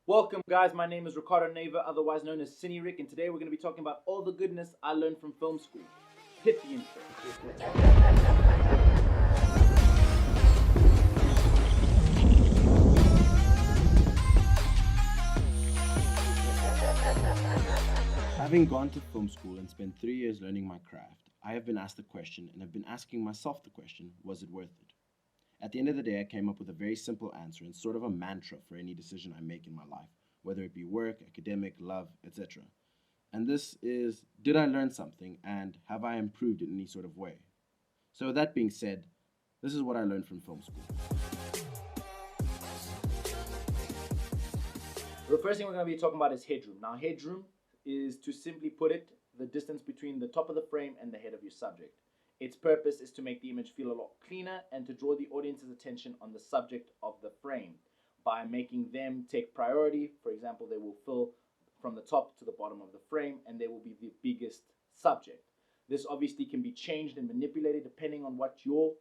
Welcome guys, my name is Ricardo Neiva, otherwise known as Cine Rick, and today we're going to be talking about all the goodness I learned from film school. Hit the intro. Having gone to film school and spent 3 years learning my craft, I have been asked the question and have been asking myself the question, was it worth it? At the end of the day, I came up with a very simple answer and sort of a mantra for any decision I make in my life, whether it be work, academic, love, etc. And this is, did I learn something and have I improved in any sort of way? So with that being said, this is what I learned from film school. The first thing we're going to be talking about is headroom. Now headroom is, to simply put it, the distance between the top of the frame and the head of your subject. Its purpose is to make the image feel a lot cleaner and to draw the audience's attention on the subject of the frame by making them take priority. For example, they will fill from the top to the bottom of the frame and they will be the biggest subject. This obviously can be changed and manipulated depending on what your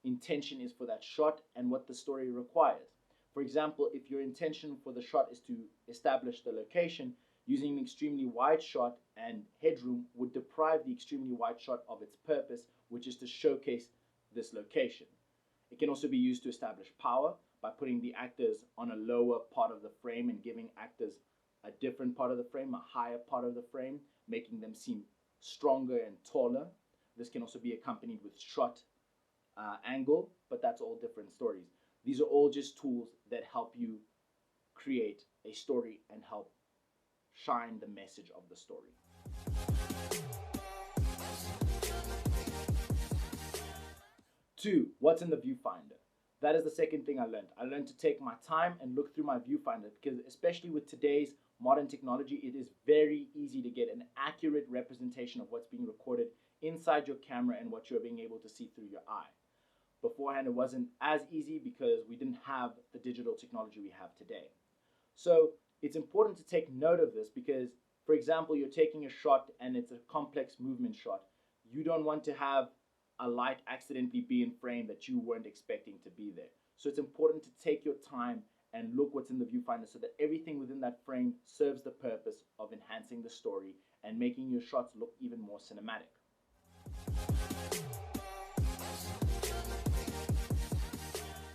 intention is for that shot and what the story requires. For example, if your intention for the shot is to establish the location, using an extremely wide shot and headroom would deprive the extremely wide shot of its purpose, which is to showcase this location. It can also be used to establish power by putting the actors on a lower part of the frame and giving actors a different part of the frame, a higher part of the frame, making them seem stronger and taller. This can also be accompanied with shot angle, but that's all different stories. These are all just tools that help you create a story and help shine the message of the story. Two, what's in the viewfinder? That is the second thing I learned. I learned to take my time and look through my viewfinder because especially with today's modern technology, it is very easy to get an accurate representation of what's being recorded inside your camera and what you're being able to see through your eye. Beforehand, it wasn't as easy because we didn't have the digital technology we have today. So it's important to take note of this because, for example, you're taking a shot and it's a complex movement shot. You don't want to have a light accidentally be in frame that you weren't expecting to be there. So it's important to take your time and look what's in the viewfinder so that everything within that frame serves the purpose of enhancing the story and making your shots look even more cinematic.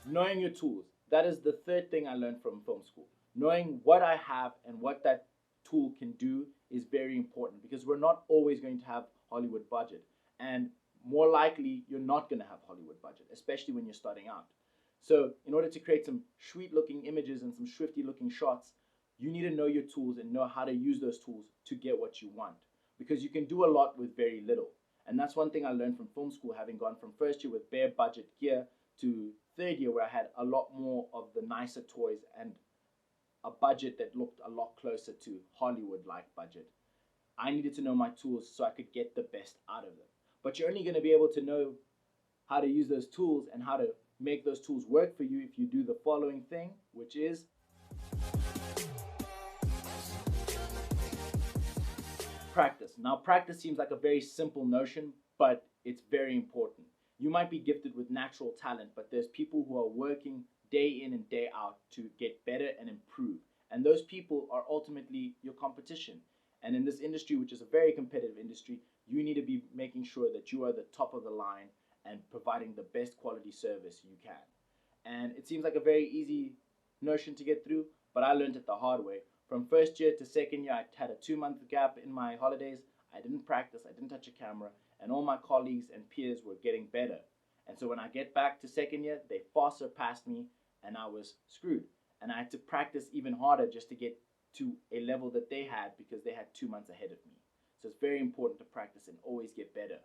Knowing your tools. That is the third thing I learned from film school. Knowing what I have and what that tool can do is very important because we're not always going to have Hollywood budget. And more likely, you're not going to have Hollywood budget, especially when you're starting out. So in order to create some sweet looking images and some swifty looking shots, you need to know your tools and know how to use those tools to get what you want. Because you can do a lot with very little. And that's one thing I learned from film school, having gone from first year with bare budget gear to third year where I had a lot more of the nicer toys and a budget that looked a lot closer to Hollywood-like budget. I needed to know my tools so I could get the best out of them. But you're only going to be able to know how to use those tools and how to make those tools work for you if you do the following thing, which is practice. Now, practice seems like a very simple notion, but it's very important. You might be gifted with natural talent, but there's people who are working day in and day out to get better and improve. And those people are ultimately your competition. And in this industry, which is a very competitive industry, you need to be making sure that you are the top of the line and providing the best quality service you can. And it seems like a very easy notion to get through, but I learned it the hard way. From first year to second year, I had a 2-month gap in my holidays. I didn't practice, I didn't touch a camera, and all my colleagues and peers were getting better. And so when I get back to second year, they far surpassed me and I was screwed. And I had to practice even harder just to get to a level that they had because they had 2 months ahead of me. So it's very important to practice and always get better.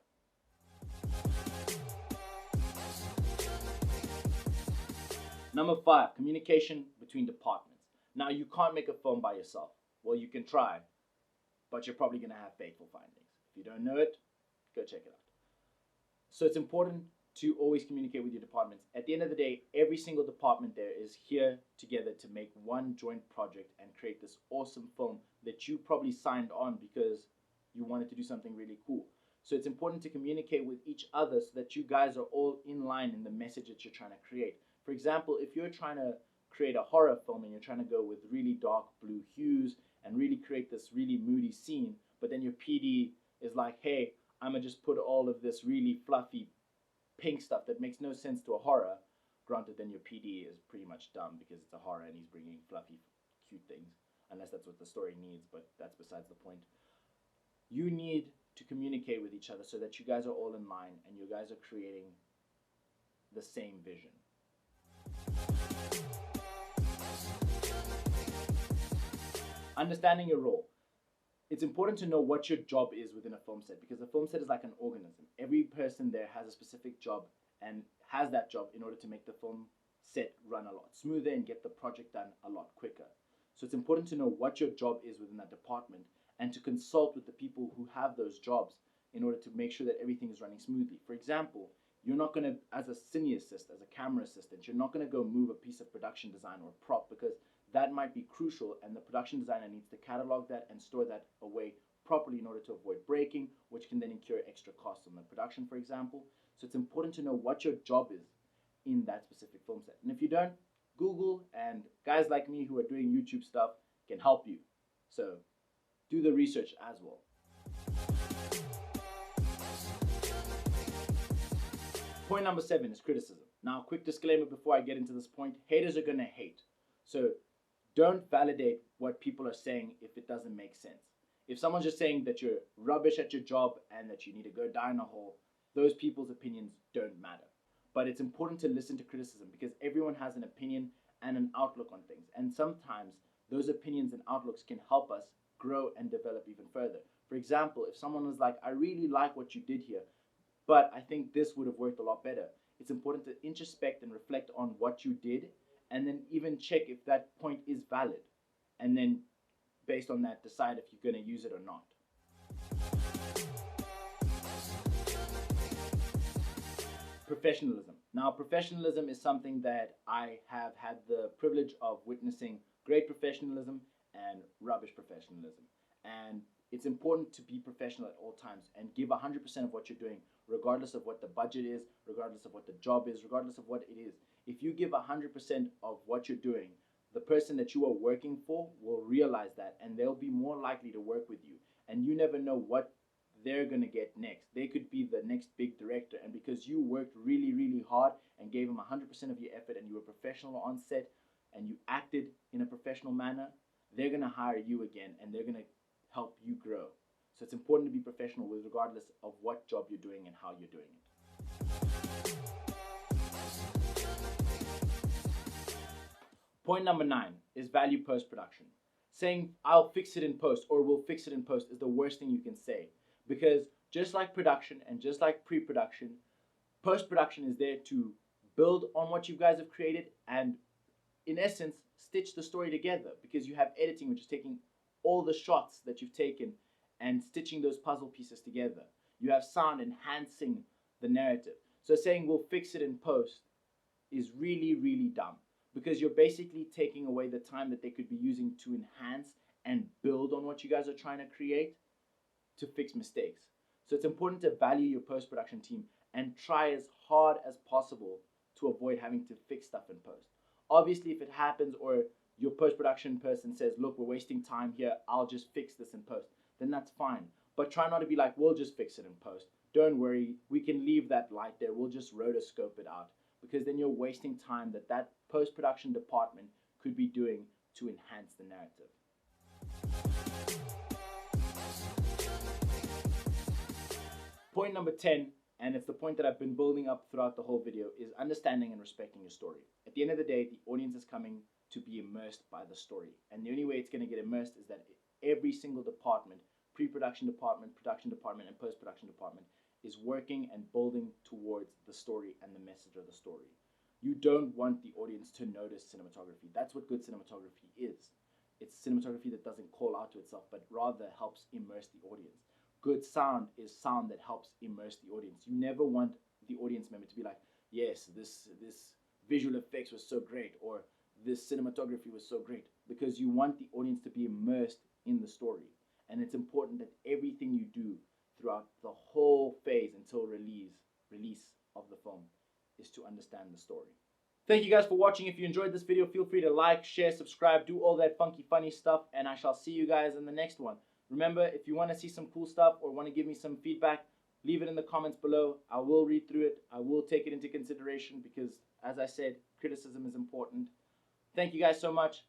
Number 5, communication between departments. Now, you can't make a film by yourself. Well, you can try, but you're probably going to have fateful findings. If you don't know it, go check it out. So it's important to always communicate with your departments. At the end of the day, every single department there is here together to make one joint project and create this awesome film that you probably signed on because you wanted to do something really cool. So it's important to communicate with each other so that you guys are all in line in the message that you're trying to create. For example, if you're trying to create a horror film and you're trying to go with really dark blue hues and really create this really moody scene, but then your PD is like, hey, I'm gonna just put all of this really fluffy pink stuff that makes no sense to a horror. Granted, then your PD is pretty much dumb because it's a horror and he's bringing fluffy, cute things, unless that's what the story needs, but that's besides the point. You need to communicate with each other so that you guys are all in line and you guys are creating the same vision. Understanding your role. It's important to know what your job is within a film set, because a film set is like an organism. Every person there has a specific job and has that job in order to make the film set run a lot smoother and get the project done a lot quicker. So it's important to know what your job is within that department and to consult with the people who have those jobs in order to make sure that everything is running smoothly. For example, you're not going to, as a cine assist, as a camera assistant, you're not going to go move a piece of production design or prop, because that might be crucial and the production designer needs to catalog that and store that away properly in order to avoid breaking, which can then incur extra costs on the production, for example. So it's important to know what your job is in that specific film set. And if you don't, Google and guys like me who are doing YouTube stuff can help you. So do the research as well. Point number 7 is criticism. Now, quick disclaimer before I get into this point: haters are going to hate. So don't validate what people are saying if it doesn't make sense. If someone's just saying that you're rubbish at your job and that you need to go die in a hole, those people's opinions don't matter. But it's important to listen to criticism because everyone has an opinion and an outlook on things. And sometimes those opinions and outlooks can help us grow and develop even further. For example, if someone was like, I really like what you did here, but I think this would have worked a lot better. It's important to introspect and reflect on what you did and then even check if that point is valid. And then based on that, decide if you're going to use it or not. Professionalism. Now, professionalism is something that I have had the privilege of witnessing great professionalism and rubbish professionalism. And it's important to be professional at all times and give 100% of what you're doing, regardless of what the budget is, regardless of what the job is, regardless of what it is. If you give 100% of what you're doing, the person that you are working for will realize that and they'll be more likely to work with you. And you never know what they're going to get next. They could be the next big director, and because you worked really, really hard and gave them 100% of your effort and you were professional on set and you acted in a professional manner, they're going to hire you again and they're going to help you grow. So it's important to be professional with regardless of what job you're doing and how you're doing it. Point number 9 is value post-production. Saying I'll fix it in post or we'll fix it in post is the worst thing you can say, because just like production and just like pre-production, post-production is there to build on what you guys have created and in essence stitch the story together, because you have editing, which is taking all the shots that you've taken and stitching those puzzle pieces together. You have sound enhancing the narrative. So saying we'll fix it in post is really, really dumb, because you're basically taking away the time that they could be using to enhance and build on what you guys are trying to create to fix mistakes. So it's important to value your post-production team and try as hard as possible to avoid having to fix stuff in post. Obviously, if it happens or your post-production person says, look, we're wasting time here, I'll just fix this in post, then that's fine. But try not to be like, we'll just fix it in post. Don't worry, we can leave that light there, we'll just rotoscope it out. Because then you're wasting time that that post-production department could be doing to enhance the narrative. Point number 10, and it's the point that I've been building up throughout the whole video, is understanding and respecting your story. At the end of the day, the audience is coming to be immersed by the story. And the only way it's going to get immersed is that every single department, pre-production department, production department, and post-production department, is working and building towards the story and the message of the story. You don't want the audience to notice cinematography. That's what good cinematography is. It's cinematography that doesn't call out to itself, but rather helps immerse the audience. Good sound is sound that helps immerse the audience. You never want the audience member to be like, yes, this visual effects was so great, or this cinematography was so great, because you want the audience to be immersed in the story. And it's important that everything you do throughout the whole phase until release of the film is to understand the story. Thank you guys for watching. If you enjoyed this video, feel free to like, share, subscribe, do all that funky, funny stuff, and I shall see you guys in the next one. Remember, if you want to see some cool stuff or want to give me some feedback, leave it in the comments below. I will read through it. I will take it into consideration because, as I said, criticism is important. Thank you guys so much.